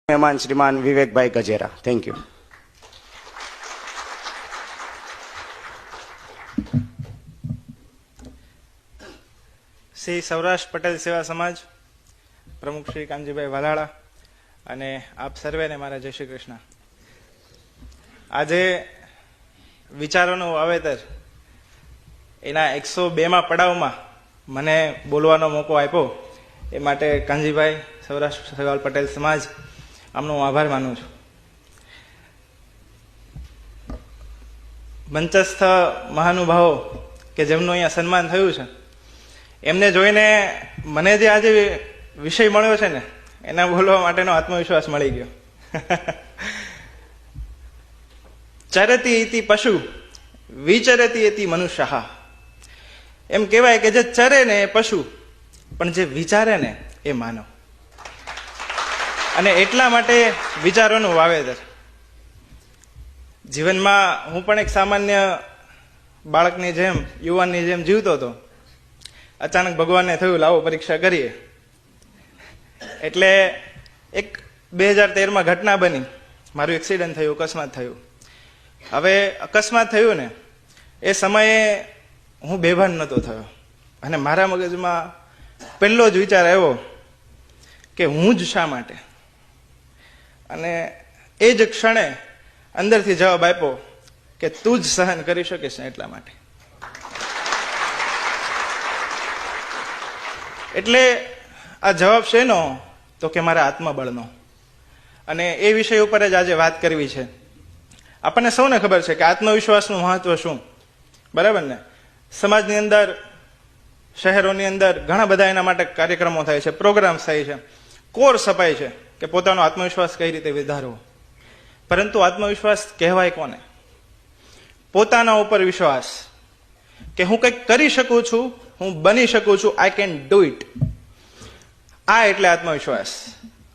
મહેમાન શ્રીમાન Vivekbhai Gajera. Thank you. Shri Saurashtra Patel સેવા સમાજ પ્રમુખ શ્રી કાનજીભાઈ વાલાળા અને આપ સર્વેને મારા જય શ્રી કૃષ્ણ. આજે વિચારોનું વાવેતર એના 102માં પડાવમાં મને બોલવાનો મોકો આપ્યો એ માટે કાનજીભાઈ, સૌરાષ્ટ્ર સવાલ પટેલ સમાજ આમનો આભાર માનું છું. મંચસ્થ મહાનુભાવો કે જેમનું અહીંયા સન્માન થયું છે એમને જોઈને મને જે આજે વિષય મળ્યો છે ને એના બોલવા માટેનો આત્મવિશ્વાસ મળી ગયો. ચરતી ઇતિ પશુ વિચરતી ઇતિ મનુષ્ય. એમ કહેવાય કે જે ચરે ને એ પશુ, પણ જે વિચારે ને એ માનવ. અને એટલા માટે વિચારોનું વાવેતર. જીવનમાં હું પણ એક સામાન્ય બાળકની જેમ, યુવાનની જેમ જીવતો હતો. અચાનક ભગવાનને થયું લાવો પરીક્ષા કરીએ. એટલે એક 2013માં ઘટના બની, મારું એક્સિડન્ટ થયું, અકસ્માત થયું. હવે અકસ્માત થયું ને એ સમયે હું બેભાન નહોતો થયો અને મારા મગજમાં પહેલો જ વિચાર આવ્યો કે હું જ શા માટે. અને એ જ ક્ષણે અંદરથી જવાબ આપ્યો કે તું જ સહન કરી શકીશ ને એટલા માટે. એટલે આ જવાબ શેનો? તો કે મારા આત્મબળનો. અને એ વિષય ઉપર જ આજે વાત કરવી છે. આપણને સૌને ખબર છે કે આત્મવિશ્વાસનું મહત્વ શું, બરાબર ને? સમાજની અંદર, શહેરોની અંદર ઘણા બધા એના માટે કાર્યક્રમો થાય છે, પ્રોગ્રામ્સ થાય છે, કોર્સ અપાય છે કે પોતાનો આત્મવિશ્વાસ કઈ રીતે વધારવો. પરંતુ આત્મવિશ્વાસ કહેવાય કોને? પોતાના ઉપર વિશ્વાસ કે હું કંઈક કરી શકું છું, હું બની શકું છું, આઈ કેન ડુ ઇટ. આ એટલે આત્મવિશ્વાસ.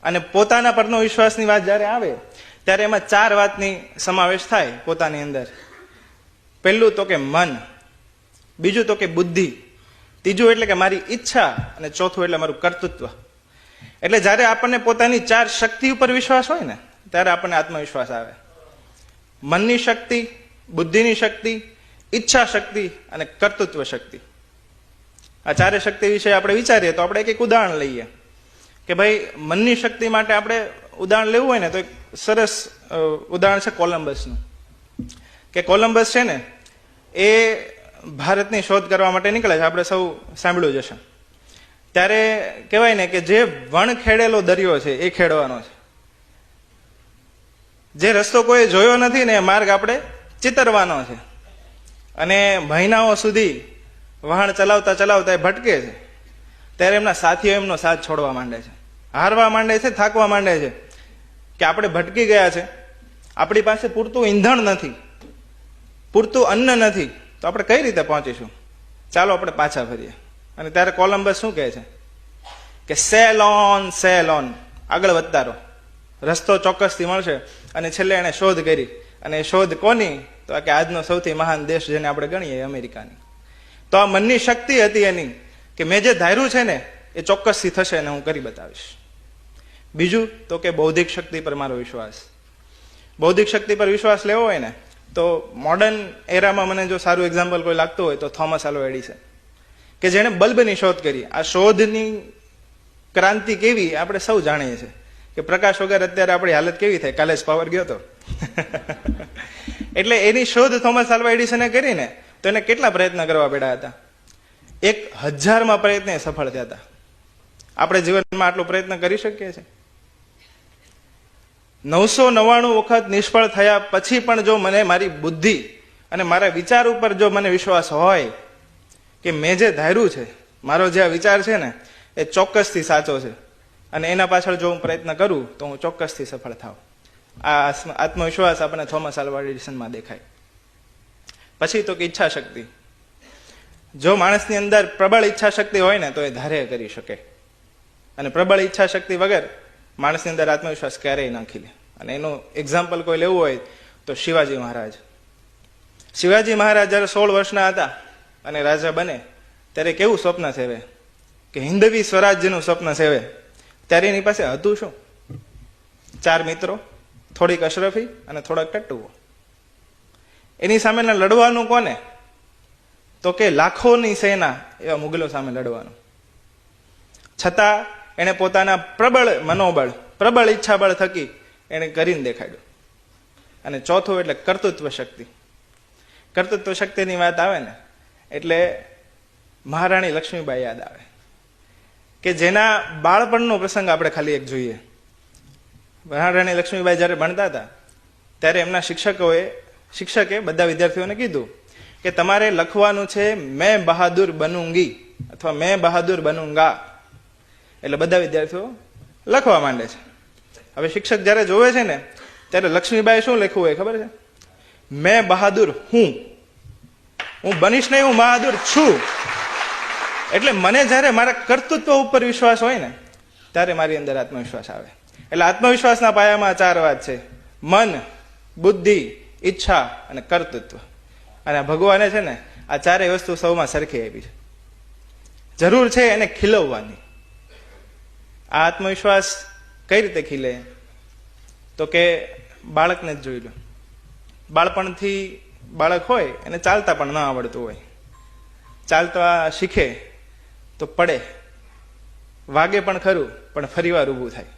અને પોતાના પરનો વિશ્વાસની વાત જ્યારે આવે ત્યારે એમાં 4 વાતની સમાવેશ થાય પોતાની અંદર. પહેલું તો કે મન, બીજું તો કે બુદ્ધિ, ત્રીજું એટલે કે મારી ઈચ્છા, અને ચોથું એટલે મારું કર્તૃત્વ. એટલે જ્યારે આપણને પોતાની 4 શક્તિ ઉપર વિશ્વાસ હોય ને ત્યારે આપણને આત્મવિશ્વાસ આવે. મનની શક્તિ, બુદ્ધિની શક્તિ, ઈચ્છા શક્તિ અને કર્તૃત્વ શક્તિ. આ 4 શક્તિ વિશે આપણે વિચારીએ તો આપણે એક ઉદાહરણ લઈએ કે ભાઈ મનની શક્તિ માટે આપણે ઉદાહરણ લેવું હોય ને તો એક સરસ ઉદાહરણ છે કોલંબસનું. કે કોલંબસ છે ને એ ભારતની શોધ કરવા માટે નીકળે છે. આપણે સૌ સાંભળ્યું જ હશે. ત્યારે કહેવાય ને કે જે વણ ખેડેલો દરિયો છે એ ખેડવાનો છે. જે રસ્તો કોઈ જોયો નથી ને એ માર્ગ આપણે ચિતરવાનો છે. અને મહિનાઓ સુધી વહાણ ચલાવતા ચલાવતા એ ભટકે છે. ત્યારે એમના સાથીઓ એમનો સાથ છોડવા માંડે છે, હારવા માંડે છે, થાકવા માંડે છે કે આપણે ભટકી ગયા છે, આપણી પાસે પૂરતું ઈંધણ નથી, પૂરતું અન્ન નથી, તો આપણે કઈ રીતે પહોંચીશું? ચાલો આપણે પાછા ફરીએ. અને ત્યારે કોલંબસ શું કહે છે કે સેલ ઓન, આગળ વધતા રહો, રસ્તો ચોક્કસથી મળશે. અને છેલ્લે એને શોધ કરી. અને એ શોધ કોની? તો કે આજનો સૌથી મહાન દેશ જેને આપણે ગણીએ, અમેરિકાની. તો આ મનની શક્તિ હતી એની કે મેં જે ધાર્યું છે ને એ ચોક્કસથી થશે અને હું કરી બતાવીશ. બીજું તો કે બૌદ્ધિક શક્તિ પર મારો વિશ્વાસ. બૌદ્ધિક શક્તિ પર વિશ્વાસ લેવો હોય ને તો મોડર્ન એરામાં મને જો સારું એક્ઝામ્પલ કોઈ લાગતું હોય તો થોમસ આલ્વા એડિસન, કે જેણે બલ્બની શોધ કરી. આ શોધની ક્રાંતિ કેવી આપણે સૌ જાણીએ છીએ કે પ્રકાશ વગર અત્યારે આપણી હાલત કેવી થાય. કાલે જ પાવર ગયો હતો. એટલે એની શોધ થોમસ આલ્વા એડિસને કરી ને તો એને કેટલા પ્રયત્ન કરવા પડ્યા હતા? 1000માં પ્રયત્ન સફળ થયા હતા. આપણે જીવનમાં આટલો પ્રયત્ન કરી શકીએ છીએ? 999 વખત નિષ્ફળ થયા પછી પણ જો મને મારી બુદ્ધિ અને મારા વિચાર ઉપર જો મને વિશ્વાસ હોય કે મેં જે ધાર્યું છે, મારો જે આ વિચાર છે ને એ ચોક્કસથી સાચો છે અને એના પાછળ જો હું પ્રયત્ન કરું તો હું ચોક્કસથી સફળ થાઉં. આ આત્મવિશ્વાસ આપણને થોમસ આલ્વા એડિસનમાં દેખાય. પછી તો કે ઈચ્છા શક્તિ. જો માણસની અંદર પ્રબળ ઈચ્છા શક્તિ હોય ને તો એ ધારે કરી શકે. અને પ્રબળ ઈચ્છા શક્તિ વગર માણસની અંદર આત્મવિશ્વાસ ક્યારેય ના ખીલે. અને એનું એક્ઝામ્પલ કોઈ લેવું હોય તો શિવાજી મહારાજ. શિવાજી મહારાજ જયારે 16 વર્ષના હતા અને રાજા બને ત્યારે કેવું સ્વપ્ન સેવે કે હિન્દવી સ્વરાજ્યનું સ્વપ્ન સેવે, ત્યારે એની પાસે હતું શું? 4 મિત્રો, થોડીક અશરફી અને થોડાક ટટ્ટુઓ. એની સામે લડવાનું કોને? તો કે લાખોની સેના એવા મુગલો સામે લડવાનું. છતાં એને પોતાના પ્રબળ મનોબળ, પ્રબળ ઈચ્છાબળ થકી એને કરીને દેખાડ્યું. અને ચોથું એટલે કર્તૃત્વ શક્તિ. કર્તૃત્વ શક્તિની વાત આવે ને એટલે મહારાણી લક્ષ્મીબાઈ યાદ આવે, કે જેના બાળપણનો પ્રસંગ આપણે ખાલી એક જોઈએ. મહારાણી લક્ષ્મીબાઈ જ્યારે ભણતા હતા ત્યારે એમના શિક્ષકે બધા વિદ્યાર્થીઓને કીધું કે તમારે લખવાનું છે મેં બહાદુર બનુંગી અથવા મેં બહાદુર બનુંગા. એટલે બધા વિદ્યાર્થીઓ લખવા માંડે છે. હવે શિક્ષક જ્યારે જોવે છે ને ત્યારે લક્ષ્મીબાઈ શું લખવું હોય ખબર છે? મેં બહાદુર હું બનીશ નહીં, હું બહાદુર છું. એટલે મને જ્યારે મારા કર્તૃત્વ ઉપર વિશ્વાસ હોય ને ત્યારે મારી અંદર આત્મવિશ્વાસ આવે. એટલે આત્મવિશ્વાસના પાયામાં 4 વાત છે: મન, બુદ્ધિ, ઈચ્છા અને કર્તૃત્વ. અને ભગવાને છે ને આ 4 વસ્તુ સૌમાં સરખી આપી છે. જરૂર છે એને ખીલવવાની. આ આત્મવિશ્વાસ કઈ રીતે ખીલે? તો કે બાળકને જ જોઈ લો. બાળપણથી બાળક હોય એને ચાલતા પણ ન આવડતું હોય. ચાલતા શીખે તો પડે, વાગે પણ ખરું, પણ ફરીવાર ઊભું થાય.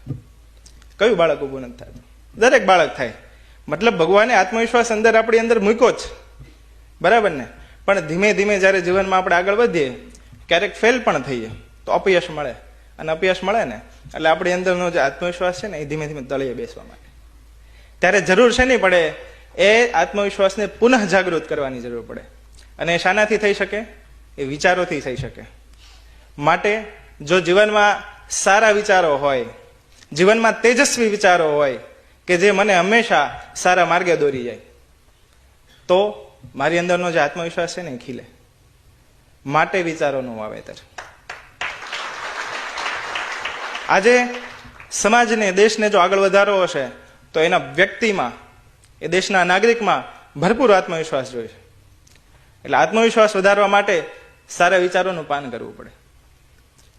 કયું બાળક ઊભું નથી થતું? દરેક બાળક થાય. મતલબ ભગવાને આત્મવિશ્વાસ આપણી અંદર મૂક્યો જ, બરાબર ને? પણ ધીમે ધીમે જ્યારે જીવનમાં આપણે આગળ વધીએ, ક્યારેક ફેલ પણ થઈએ તો અપયશ મળે. અને અપયશ મળે ને એટલે આપણી અંદરનો જે આત્મવિશ્વાસ છે ને એ ધીમે ધીમે તળિયે બેસવા માટે. ત્યારે જરૂર છે નહીં પડે, એ આત્મવિશ્વાસને પુનઃ જાગૃત કરવાની જરૂર પડે. અને એ શાનાથી થઈ શકે? એ વિચારોથી થઈ શકે. માટે જો જીવનમાં સારા વિચારો હોય, જીવનમાં તેજસ્વી વિચારો હોય કે જે મને હંમેશા સારા માર્ગે દોરી જાય, તો મારી અંદરનો જે આત્મવિશ્વાસ છે ને એ ખીલે. માટે વિચારોનું વાવેતર. આજે સમાજને, દેશને જો આગળ વધારવો હશે તો એના વ્યક્તિમાં, એ દેશના નાગરિકમાં ભરપૂર આત્મવિશ્વાસ જોઈએ છે. એટલે આત્મવિશ્વાસ વધારવા માટે સારા વિચારોનું પાન કરવું પડે.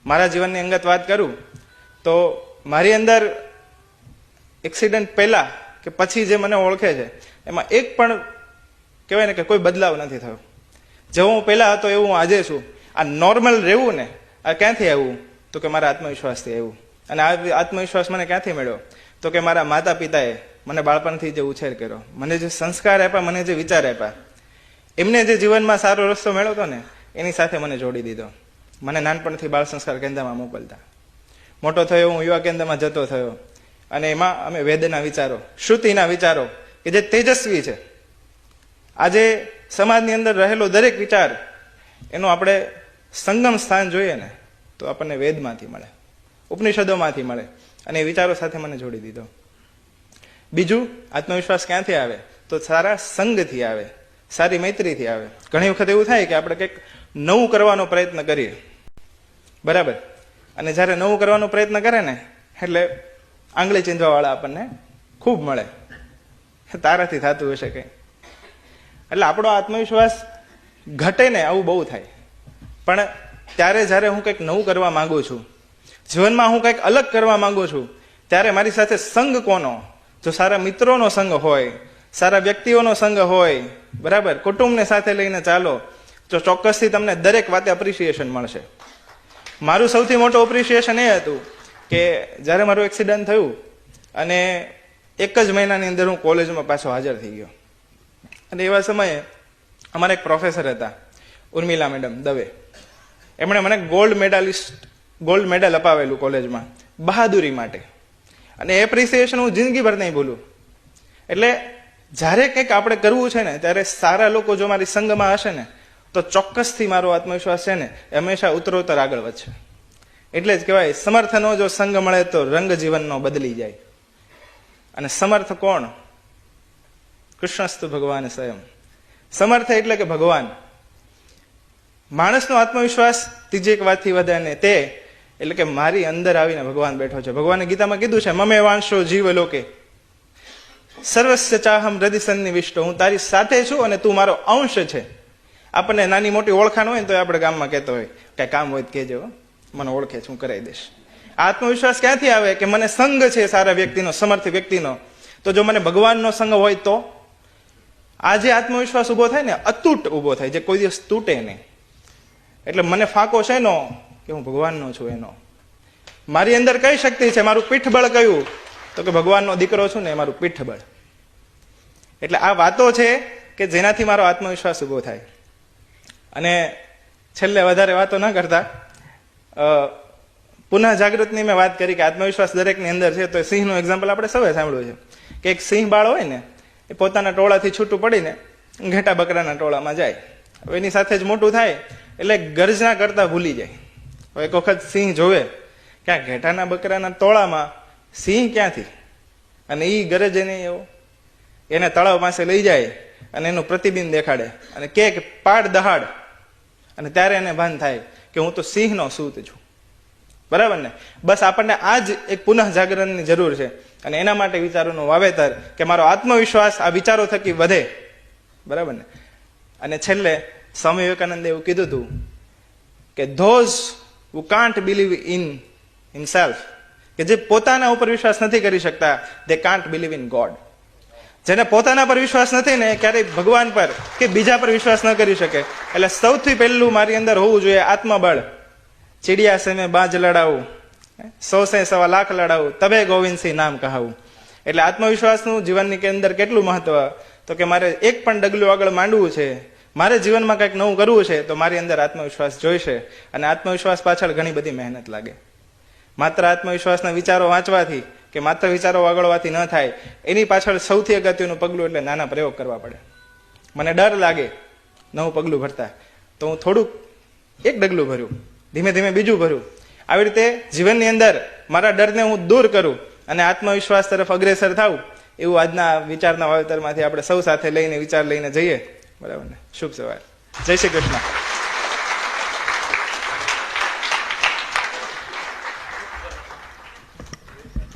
મારા જીવનની અંગત વાત કરું તો મારી અંદર એક્સિડન્ટ પહેલા કે પછી જે મને ઓળખે છે એમાં એક પણ કહેવાય ને કે કોઈ બદલાવ નથી થયો. જેવો હું પહેલા હતો એવું હું આજે છું. આ નોર્મલ રહેવું ને આ ક્યાંથી આવ્યું? તો કે મારા આત્મવિશ્વાસથી આવ્યું. અને આ આત્મવિશ્વાસ મને ક્યાંથી મળ્યો? તો કે મારા માતા પિતાએ મને બાળપણથી જે ઉછેર કર્યો, મને જે સંસ્કાર આપ્યા, મને જે વિચાર આપ્યા, એમને જે જીવનમાં સારો રસ્તો મેળવતો ને એની સાથે મને જોડી દીધો. મને નાનપણથી બાળ સંસ્કાર કેન્દ્રમાં મોકલતા. મોટો થયો, હું યુવા કેન્દ્રમાં જતો થયો અને એમાં અમે વેદના વિચારો, શ્રુતિના વિચારો કે જે તેજસ્વી છે. આજે સમાજની અંદર રહેલો દરેક વિચાર એનું આપણે સંગમ સ્થાન જોઈએ ને તો આપણને વેદમાંથી મળે, ઉપનિષદોમાંથી મળે. અને એ વિચારો સાથે મને જોડી દીધો. બીજું, આત્મવિશ્વાસ ક્યાંથી આવે? તો સારા સંગથી આવે, સારી મૈત્રીથી આવે. ઘણી વખત એવું થાય કે આપણે કંઈક નવું કરવાનો પ્રયત્ન કરીએ, બરાબર? અને જ્યારે નવું કરવાનો પ્રયત્ન કરે ને એટલે આંગળી ચીંધવાવાળા આપણને ખૂબ મળે. તારાથી થતું હશે કંઈ. એટલે આપણો આત્મવિશ્વાસ ઘટે ને આવું બહુ થાય. પણ ત્યારે જ્યારે હું કંઈક નવું કરવા માંગુ છું, જીવનમાં હું કંઈક અલગ કરવા માંગુ છું, ત્યારે મારી સાથે સંગ કોનો? જો સારા મિત્રોનો સંગ હોય, સારા વ્યક્તિઓનો સંગ હોય, બરાબર, કુટુંબને સાથે લઈને ચાલો તો ચોક્કસથી તમને દરેક વાતે એપ્રિસિએશન મળશે. મારું સૌથી મોટું એપ્રિસિએશન એ હતું કે જ્યારે મારું એક્સિડન્ટ થયું અને 1 જ મહિનાની અંદર હું કોલેજમાં પાછો હાજર થઈ ગયો. અને એવા સમયે અમારા એક પ્રોફેસર હતા, ઉર્મિલા મેડમ દવે. એમણે મને ગોલ્ડ મેડલ અપાવેલું કોલેજમાં બહાદુરી માટે. અને એપ્રિસિએશન હું જિંદગીભર નહીં ભૂલું. એટલે જ્યારે કંઈક આપણે કરવું છે ને ત્યારે સારા લોકો જો મારી સંગમાં હશે ને તો ચોક્કસથી મારો આત્મવિશ્વાસ છે ને એ હંમેશા ઉત્તરોત્તર આગળ વધશે. એટલે જ કહેવાય, સમર્થનો જો સંગ મળે તો રંગ જીવનનો બદલી જાય. અને સમર્થ કોણ? કૃષ્ણસ્તુ ભગવાન સ્વયં. સમર્થ એટલે કે ભગવાન. માણસનો આત્મવિશ્વાસ ત્રીજી એક વાતથી વધે ને તે એટલે કે મારી અંદર આવીને ભગવાન બેઠો છે. ભગવાને ગીતામાં કીધું છે, મમે વાંશો જીવ લોકે સર્વસ્ય ચાહમ હૃદય સન્નિવિષ્ટો. હું તારી સાથે છું અને તું મારો અંશ છે. આપણને નાની મોટી ઓળખાણ હોય ને તો આપણે ગામમાં કહેતો હોય, કઈ કામ હોય તો કહેજો, મને ઓળખે છે, હું કરાવી દઈશ. આત્મવિશ્વાસ ક્યાંથી આવે કે મને સંગ છે સારા વ્યક્તિનો, સમર્થ વ્યક્તિનો. તો જો મને ભગવાનનો સંગ હોય તો આ જે આત્મવિશ્વાસ ઉભો થાય ને, અતૂટ ઉભો થાય, જે કોઈ દિવસ તૂટે નહીં. એટલે મને ફાંકો છે એનો કે હું ભગવાનનો છું એનો. મારી અંદર કઈ શક્તિ છે, મારું પીઠબળ કયું, તો કે ભગવાનનો દીકરો છું ને એ મારું પીઠબળ. એટલે આ વાતો છે કે જેનાથી મારો આત્મવિશ્વાસ ઉભો થાય. અને છેલ્લે વધારે વાતો ન કરતા પુનઃ જાગૃતની મેં વાત કરી કે આત્મવિશ્વાસ દરેકની અંદર છે. તો સિંહનું એક્ઝામ્પલ આપણે સૌએ સાંભળ્યું છે કે એક સિંહ બાળ હોય ને, એ પોતાના ટોળાથી છૂટું પડીને ઘેટા બકરાના ટોળામાં જાય. હવે એની સાથે જ મોટું થાય એટલે ગર્જના કરતા ભૂલી જાય. હવે એક વખત સિંહ જોવે કે આ ઘેટાના બકરાના ટોળામાં સિંહ ક્યાંથી, અને એ ગરજે નહીં એવો. એને તળાવ પાસે લઈ જાય અને એનું પ્રતિબિંબ દેખાડે અને કે પાડ દહાડ, અને ત્યારે એને ભાન થાય કે હું તો સિંહનો સૂત છું. બરાબર ને? બસ આપણને આ જ એક પુનઃ જાગરણની જરૂર છે. અને એના માટે વિચારોનું વાવેતર, કે મારો આત્મવિશ્વાસ આ વિચારો થકી વધે. બરાબર ને? અને છેલ્લે સ્વામી વિવેકાનંદે એવું કીધું હતું કે those who can't believe in himself, કે જે પોતાના ઉપર વિશ્વાસ નથી કરી શકતા, દે કાન્ટ બિલીવ ઇન ગોડ. જેને પોતાના પર વિશ્વાસ નથી ને, ક્યારેય ભગવાન પર કે બીજા પર વિશ્વાસ ન કરી શકે. એટલે સૌથી પહેલું મારી અંદર હોવું જોઈએ આત્મબળ. ચીડિયા સે મેં બાજ લડાવું, 100 સે 1.25 લાખ લડાવું, તબે ગોવિંદસિંહ નામ કહાવું. એટલે આત્મવિશ્વાસનું જીવનની અંદર કેટલું મહત્વ, તો કે મારે એક પણ ડગલું આગળ માંડવું છે, મારે જીવનમાં કંઈક નવું કરવું છે, તો મારી અંદર આત્મવિશ્વાસ જોઈશે. અને આત્મવિશ્વાસ પાછળ ઘણી બધી મહેનત લાગે. માત્ર આત્મવિશ્વાસના વિચારો વાંચવાથી કે માત્ર વિચારો વગળવાથી ન થાય. એની પાછળ સૌથી અગત્યનું પગલું એટલે નાના પ્રયોગ કરવા પડે. મને ડર લાગે નવું પગલું ભરતા, તો હું થોડુંક એક ડગલું ભર્યું, ધીમે ધીમે બીજું ભર્યું. આવી રીતે જીવનની અંદર મારા ડરને હું દૂર કરું અને આત્મવિશ્વાસ તરફ અગ્રેસર થાઉં. એવું આજના વિચારના વાવેતરમાંથી આપણે સૌ સાથે લઈને વિચાર લઈને જઈએ. બરાબર ને? શુભ સવાર. જય શ્રી કૃષ્ણ.